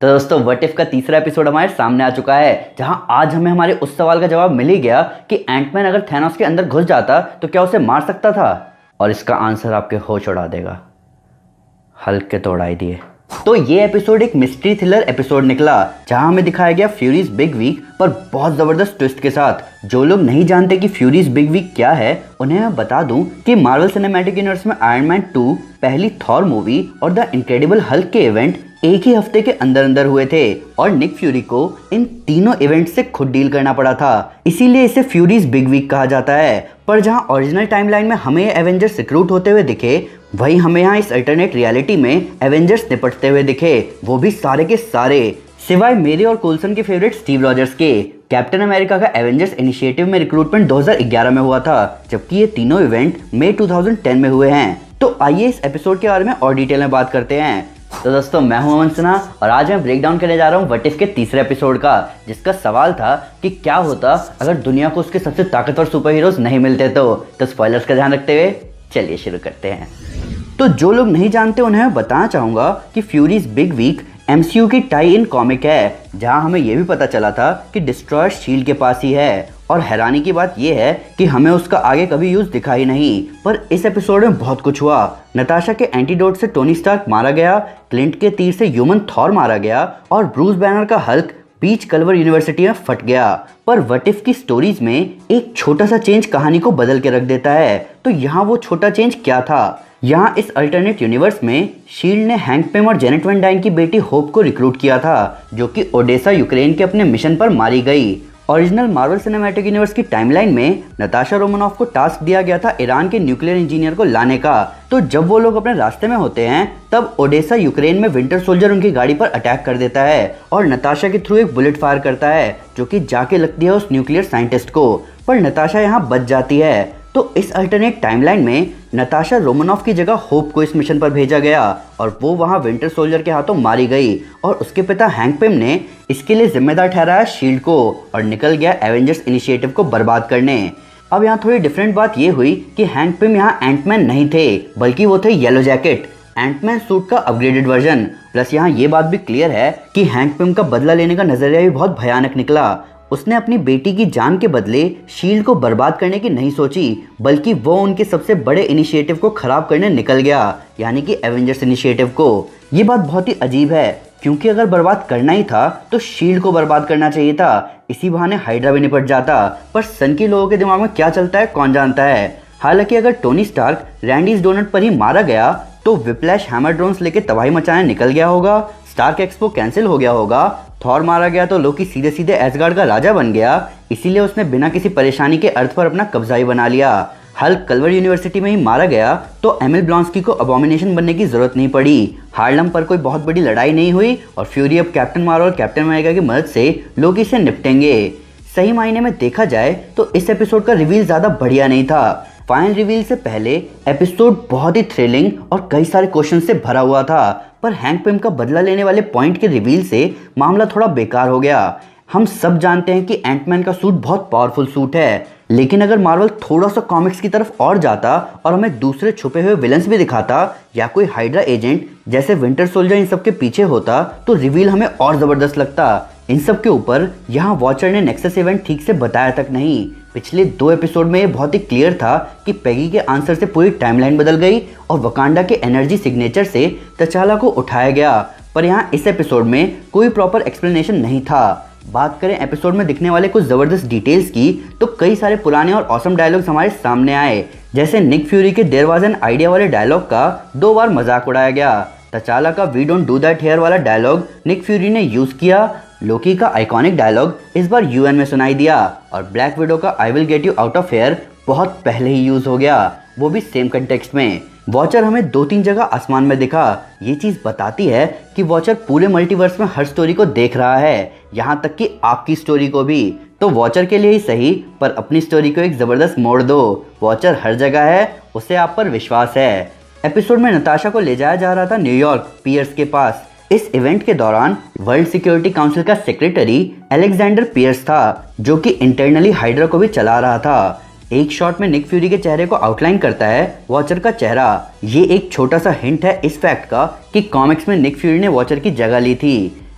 तो दोस्तों what if का तीसरा एपिसोड हमारे सामने आ चुका है, जहां आज हमें हमारे उस सवाल का जवाब मिल ही गया कि एंटमैन अगर थैनोस के अंदर घुस जाता तो क्या उसे मार सकता था। और इसका आंसर आपके होश उड़ा देगा। हल्क के तो उड़ाई दिए। तो ये एपिसोड एक मिस्ट्री थ्रिलर एपिसोड निकला, जहां हमें दिखाया गया फ्यूरीज बिग वीक पर बहुत जबरदस्त ट्विस्ट के साथ। जो लोग नहीं जानते कि फ्यूरीज बिग वीक क्या है, उन्हें मैं बता दूं कि मार्वल सिनेमैटिक यूनिवर्स में आयरन मैन 2, पहली थॉर मूवी और द इनक्रेडिबल हल्क के इवेंट एक ही हफ्ते के अंदर अंदर हुए थे और निक फ्यूरी को इन तीनों इवेंट से खुद डील करना पड़ा था। इसीलिए इसे फ्यूरीज बिग वीक कहा जाता है। पर जहां ओरिजिनल टाइमलाइन में हमें एवेंजर्स रिक्रूट होते हुए दिखे, वहीं हमें यहाँ इस अल्टरनेट रियलिटी में एवेंजर्स निपटते हुए दिखे, वो भी सारे के सारे, सिवाय मेरे और कोल्सन के फेवरेट स्टीव रॉजर्स के। कैप्टन अमेरिका का एवेंजर्स इनिशिएटिव में रिक्रूटमेंट 2011 में हुआ था, जबकि ये तीनों इवेंट मई 2010 में हुए हैं। तो आइए इस एपिसोड के बारे में और डिटेल में बात करते हैं। तो दोस्तों मैं हूं अमन सिन्हा और आज मैं ब्रेक डाउन करने जा रहा हूं व्हाट इफ के तीसरे एपिसोड का, जिसका सवाल था कि क्या होता अगर दुनिया को उसके सबसे ताकतवर सुपर हीरोज नहीं मिलते। तो स्पॉयलर्स का ध्यान रखते हुए चलिए शुरू करते हैं। तो जो लोग नहीं जानते उन्हें मैं बताना चाहूंगा कि फ्यूरीज बिग वीक एमसीयू की टाई इन कॉमिक है, जहां हमें यह भी पता चला था कि डिस्ट्रॉयर शील्ड के पास ही है। और हैरानी की बात यह है कि हमें उसका आगे कभी यूज दिखा ही नहीं। पर इस एपिसोड में बहुत कुछ हुआ। नताशा के एंटीडोट से टोनी स्टार्क मारा गया, क्लिंट के तीर से ह्यूमन थॉर मारा गया और ब्रूस बैनर का हल्क बीच कल्वर यूनिवर्सिटी में फट गया। पर व्हाट इफ की स्टोरीज में एक छोटा सा चेंज कहानी को बदल के रख देता है। तो यहाँ वो छोटा चेंज क्या था? यहाँ इस अल्टरनेट यूनिवर्स में शील्ड ने हैंक पिम और जेनेट वैन डाइन की बेटी होप को रिक्रूट किया था, जो कि ओडेसा यूक्रेन के अपने मिशन पर मारी गई। ओरिजिनल मार्वल सिनेमैटिक यूनिवर्स की टाइमलाइन में नताशा रोमानोफ को टास्क दिया गया था ईरान के न्यूक्लियर इंजीनियर को लाने का। तो जब वो लोग अपने रास्ते में होते हैं, तब ओडेसा यूक्रेन में विंटर सोल्जर उनकी गाड़ी पर अटैक कर देता है और नताशा के थ्रू एक बुलेट फायर करता है, जो कि जाके लगती है उस न्यूक्लियर साइंटिस्ट को। पर नताशा यहाँ बच जाती है। तो इस अल्टरनेट टाइमलाइन में नताशा रोमानोफ की जगह होप को इस मिशन पर भेजा गया और वो वहां विंटर सोल्जर के हाथों मारी गई और उसके पिता हैंक पिम ने इसके लिए जिम्मेदार ठहराया शील्ड को और निकल गया एवेंजर्स इनिशिएटिव को बर्बाद करने। अब यहाँ थोड़ी डिफरेंट बात ये हुई कि हैंक पिम यहाँ एंटमैन नहीं थे, बल्कि वो थे येलो जैकेट, एंटमैन सूट का अपग्रेडेड वर्जन। प्लस यहाँ ये बात भी क्लियर है कि हैंक पिम का बदला लेने का नजरिया भी बहुत भयानक निकला। उसने अपनी बेटी की जान के बदले शील्ड को बर्बाद करने की नहीं सोची, बल्कि वो उनके सबसे बड़े इनिशिएटिव को खराब करने निकल गया, यानी कि एवेंजर्स इनिशिएटिव को। ये बात बहुत ही अजीब है, क्योंकि अगर बर्बाद करना ही था तो शील्ड को बर्बाद करना चाहिए था। इसी बहाने हाइड्रा भी निपट जाता। पर सन के लोगों के दिमाग में क्या चलता है कौन जानता है। हालांकि अगर टोनी स्टार्क रैंडीज डोनट पर ही मारा गया तो विप्लैश हैमर ड्रोन्स लेके तबाही मचाने निकल गया होगा, स्टार्क एक्सपो कैंसिल हो गया होगा, थॉर मारा गया तो लोकी सीधे सीधे एसगार्ड का राजा बन गया, इसीलिए उसने बिना किसी परेशानी के अर्थ पर अपना कब्जा ही बना लिया। हल्क कल्वर यूनिवर्सिटी में ही मारा गया तो एमिल ब्लॉन्स्की को अबोमिनेशन बनने की जरूरत नहीं पड़ी। हार्लम पर कोई बहुत बड़ी लड़ाई नहीं हुई और फ्यूरी अब कैप्टन मार्वल और कैप्टन अमेरिका की मदद से लोकी से निपटेंगे। सही मायने में देखा जाए तो इस एपिसोड का रिवील ज्यादा बढ़िया नहीं था। फाइनल रिवील से पहले एपिसोड बहुत ही थ्रिलिंग और कई सारे क्वेश्चन से भरा हुआ था। पर हैंक पिम का बदला लेने वाले पॉइंट के रिवील से मामला थोड़ा बेकार हो गया। हम सब जानते हैं कि एंटमैन का सूट बहुत पावरफुल सूट है, लेकिन अगर मार्वल थोड़ा सा कॉमिक्स की तरफ और जाता और हमें दूसरे छुपे हुए विलन्स भी दिखाता या कोई हाइड्रा एजेंट जैसे विंटर सोल्जर इन सब के पीछे होता, तो रिवील हमें और जबरदस्त लगता। इन सब के ऊपर यहाँ वॉचर ने नेक्सस इवेंट ठीक से बताया तक नहीं। पिछले 2 एपिसोड में ये बहुत ही क्लियर था कि पेगी के आंसर से पूरी टाइमलाइन बदल गई और वकांडा के एनर्जी सिग्नेचर से तचाला को उठाया गया। पर यहाँ इस एपिसोड में कोई प्रॉपर एक्सप्लेनेशन नहीं था। बात करें एपिसोड में दिखने वाले कुछ जबरदस्त डिटेल्स की, तो कई सारे पुराने और ऑसम डायलॉग्स हमारे सामने आए, जैसे निक फ्यूरी के देयर वाज एन आइडिया वाले डायलॉग का 2 बार मजाक उड़ाया गया। तचाला का we don't do that here वाला डायलॉग निक फ्यूरी ने यूज किया। लोकी का आइकॉनिक डायलॉग इस बार यूएन में सुनाई दिया और ब्लैक विडो का I will get you out of here बहुत पहले ही यूज हो गया, वो भी सेम कंटेक्स्ट में। वॉचर हमें 2-3 जगह आसमान में दिखा। ये चीज बताती है कि वॉचर पूरे मल्टीवर्स में हर स्टोरी को देख रहा है, यहाँ तक कि आपकी स्टोरी को भी। तो वॉचर के लिए ही सही, पर अपनी स्टोरी को एक जबरदस्त मोड़ दो। वॉचर हर जगह है, उसे आप पर विश्वास है। एपिसोड में नताशा को ले जाया जा रहा था न्यूयॉर्क पियर्स के पास। इस इवेंट के दौरान वर्ल्ड सिक्योरिटी काउंसिल का सेक्रेटरी अलेक्जेंडर पियर्स था, जो कि इंटरनली हाइड्रा को भी चला रहा था। एक शॉट में निक फ्यूरी के चेहरे को आउटलाइन करता है वॉचर का चेहरा। ये एक छोटा सा हिंट है इस फैक्ट का कि कॉमिक्स में निक फ्यूरी ने वॉचर की जगह ली थी।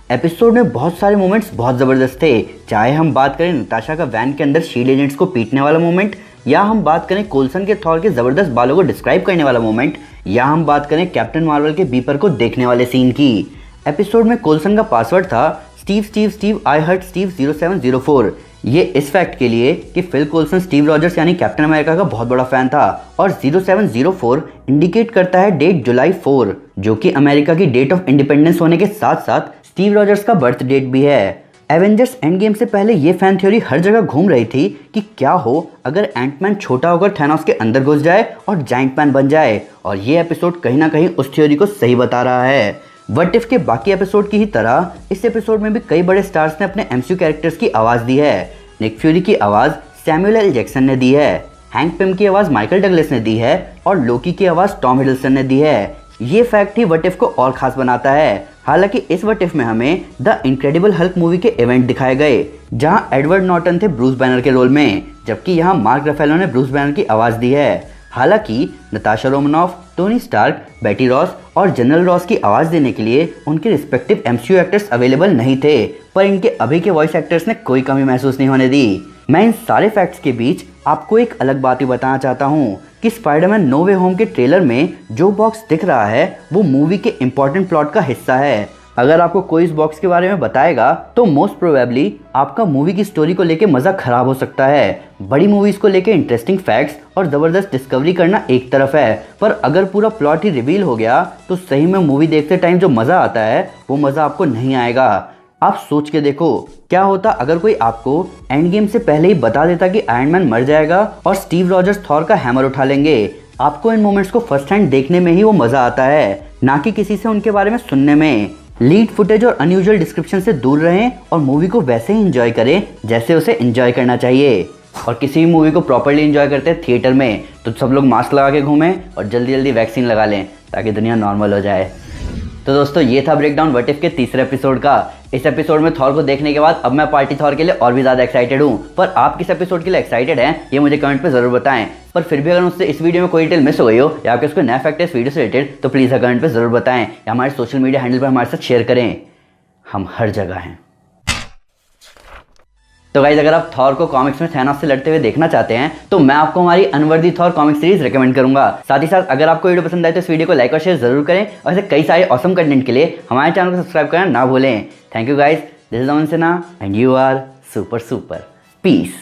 एपिसोड में बहुत सारे मोमेंट्स बहुत ज़बरदस्त थे, चाहे हम बात करें नताशा का वैन के अंदर शील्ड एजेंट्स को पीटने वाला मोमेंट, या हम बात करें कोल्सन के थॉर के ज़बरदस्त बालों को डिस्क्राइब करने वाला मोमेंट, या हम बात करें कैप्टन मार्वल के बीपर को देखने वाले सीन की। एपिसोड में कोल्सन का पासवर्ड था स्टीव स्टीव स्टीव आई हर्ट स्टीव 0704। ये इस फैक्ट के लिए कि फिल कोल्सन स्टीव रॉजर्स यानी कैप्टन अमेरिका का बहुत बड़ा फैन था, और 0704 इंडिकेट करता है डेट जुलाई 4, जो कि अमेरिका की डेट ऑफ इंडिपेंडेंस होने के साथ साथ स्टीव रॉजर्स का बर्थ डेट भी है। एवेंजर्स एंड गेम से पहले ये फैन थ्योरी हर जगह घूम रही थी कि क्या हो अगर एंटमैन छोटा होकर थैनोस के अंदर घुस जाए और जायंट मैन बन जाए, और ये एपिसोड कहीं ना कहीं उस थ्योरी को सही बता रहा है। व्हाट इफ के बाकी एपिसोड की ही तरह इस एपिसोड में भी कई बड़े स्टार्स ने अपने एमसीयू कैरेक्टर्स की आवाज़ दी है। निक फ्यूरी की आवाज़ सैमुअल एल जैक्सन ने दी है, हैंक पिम की आवाज़ माइकल डगलस ने दी है, और लोकी की आवाज़ टॉम हिडलसन ने दी है। ये फैक्ट ही व्हाट इफ को और ख़ास बनाता है। हालांकि इस व्हाट इफ में हमें द इनक्रेडिबल हल्क मूवी के इवेंट दिखाए गए, जहां एडवर्ड नॉर्टन थे ब्रूस बैनर के रोल में, जबकि यहां मार्क रफेलो ने ब्रूस बैनर की आवाज़ दी है। हालांकि नताशा रोमनॉफ, टोनी स्टार्क, बेटी रॉस और जनरल रॉस की आवाज़ देने के लिए उनके रिस्पेक्टिव एमसीयू एक्टर्स अवेलेबल नहीं थे, पर इनके अभी के वॉइस एक्टर्स ने कोई कमी महसूस नहीं होने दी। मैं इन सारे फैक्ट्स के बीच आपको एक अलग बात ही बताना चाहता हूँ कि स्पाइडरमैन नो वे होम के ट्रेलर में जो बॉक्स दिख रहा है वो मूवी के इंपॉर्टेंट प्लॉट का हिस्सा है। अगर आपको कोई इस बॉक्स के बारे में बताएगा तो मोस्ट प्रोबेबली आपका मूवी की स्टोरी को लेके मज़ा खराब हो सकता है। बड़ी मूवीज़ को लेके इंटरेस्टिंग फैक्ट्स और ज़बरदस्त डिस्कवरी करना एक तरफ है, पर अगर पूरा प्लॉट ही रिवील हो गया तो सही में मूवी देखते टाइम जो मज़ा आता है वो मज़ा आपको नहीं आएगा। आप सोच के देखो, क्या होता अगर कोई आपको एंड गेम से पहले ही बता देता कि आयरन मैन मर जाएगा और स्टीव रॉजर्स थॉर का हैमर उठा लेंगे। आपको इन मोमेंट्स को फर्स्ट हैंड देखने में ही वो मज़ा आता है, ना कि किसी से उनके बारे में सुनने में। लीड फुटेज और अनयूजुअल डिस्क्रिप्शन से दूर रहें और मूवी को वैसे ही एंजॉय करें जैसे उसे एंजॉय करना चाहिए। और किसी भी मूवी को प्रॉपर्ली एंजॉय करते हैं थिएटर में तो सब लोग मास्क लगा के घूमें और जल्दी जल्दी वैक्सीन लगा लें ताकि दुनिया नॉर्मल हो जाए। तो दोस्तों ये था ब्रेकडाउन व्हाट इफ के तीसरे एपिसोड का। इस एपिसोड में थॉर को देखने के बाद अब मैं पार्टी थॉर के लिए और भी ज़्यादा एक्साइटेड हूँ, पर आप किस एपिसोड के लिए एक्साइटेड हैं ये मुझे कमेंट पे ज़रूर बताएं। पर फिर भी अगर मुझसे इस वीडियो में कोई डिटेल मिस हो गई हो या आपके उसको नया फैक्ट है इस वीडियो से रिलेटेड तो प्लीज़ कमेंट पे ज़रूर बताएं या हमारे सोशल मीडिया हैंडल पर हमारे साथ शेयर करें। हम हर जगह हैं। तो गाइस अगर आप थॉर को कॉमिक्स में थैनोस से लड़ते हुए देखना चाहते हैं तो मैं आपको हमारी unworthy Thor comic series recommend करूंगा। साथ ही साथ अगर आपको वीडियो पसंद आए तो इस वीडियो को लाइक और शेयर जरूर करें, और ऐसे कई सारे ऑसम कंटेंट के लिए हमारे चैनल को सब्सक्राइब करना ना भूलें। Thank you guys, this is Aman Sinha and you are super super. Piece.